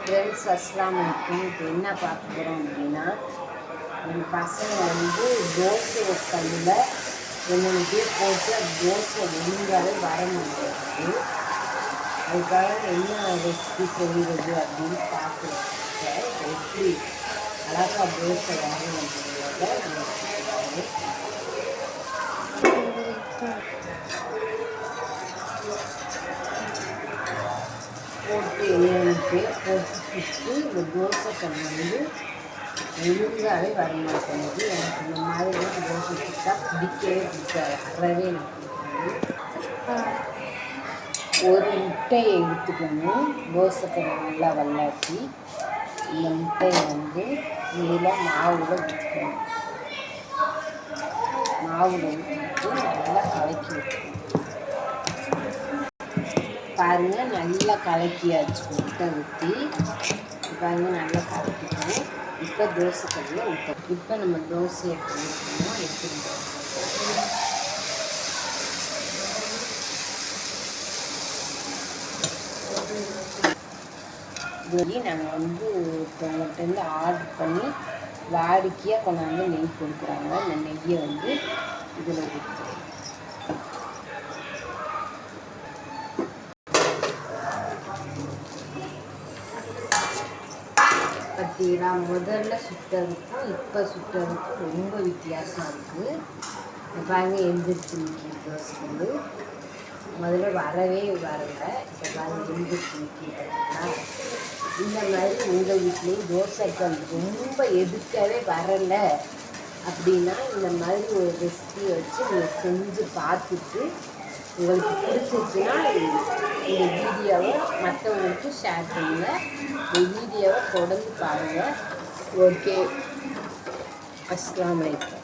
Friends அஸ்ஸலாமு அலைக்கும். இப்போ என்ன பார்க்க போகிறோம் அப்படின்னா, என் பசங்க தோசை கல்லில் என்னென்னத்தையே போட்டு தோசை ஒழுங்காகவே வர மாட்டேங்குது. அதுக்காக என்ன ரெசிபி செய்கிறது அப்படின்னு பார்க்குறோம். எப்படி அழகாக தோசை வரணும் அப்படிங்கிறத நம்ம போட்டு எண்ணெய்ட்டு போட்டு இந்த தோசை கல் ஒழுங்காகவே வர மாட்டேங்குது. எனக்கு இந்த மாதிரி தோசை சுட்டா பிடிக்கவே பிடிக்காது, அறவே எனக்கு பிடிக்காது. ஒரு முட்டையை எடுத்துக்கணும். தோசை கல் நல்லா வல்லாட்டி இந்த முட்டையை மேலே மாவில் ஊற்றிக்கணும். மாவில் ஊற்றிட்டு நல்லா கலக்கி வைக்கணும். பாருங்கள், நல்லா கலக்கியாச்சு. முட்டை ஊற்றி பாருங்கள், நல்லா கலக்கிட்டோம். இப்போ தோசை கல்லில் ஊற்றணும். இப்போ நம்ம தோசை எப்படி ஊற்றணும் எப்படி நாங்கள் ஒருத்தவங்கள்ட்ட ஆர்டர் பண்ணி வாடிக்கையாக கொண்டாந்து நெய் கொடுக்குறாங்க. அந்த நெய்யை இதில் ஊற்றுறோம். பார்த்தீங்களா, முதல்ல சுட்டதுக்கும் இப்போ சுட்டதுக்கும் ரொம்ப வித்தியாசம் இருக்குது. பாருங்க, எந்திரிச்சு நிற்கிது தோசை முதல்ல வரவே வரலை. இப்போ பாருங்க எந்திரிச்சு நிற்கிறதுனா இந்த மாதிரி உங்கள் வீட்லேயும் தோசைக்கல் ரொம்ப எடுக்கவே வரலை அப்படின்னா இந்த மாதிரி ஒரு ரெசிபி வச்சு நீங்கள் செஞ்சு பார்த்துட்டு உங்களுக்கு பிடிச்சிருச்சுன்னா இந்த வீடியோவை மற்றவங்களுக்கு ஷேர் பண்ணுங்கள். இந்த வீடியோவை தொடர்ந்து பாருங்கள். ஓகே, அஸ்ஸலாமு அலைக்கும்.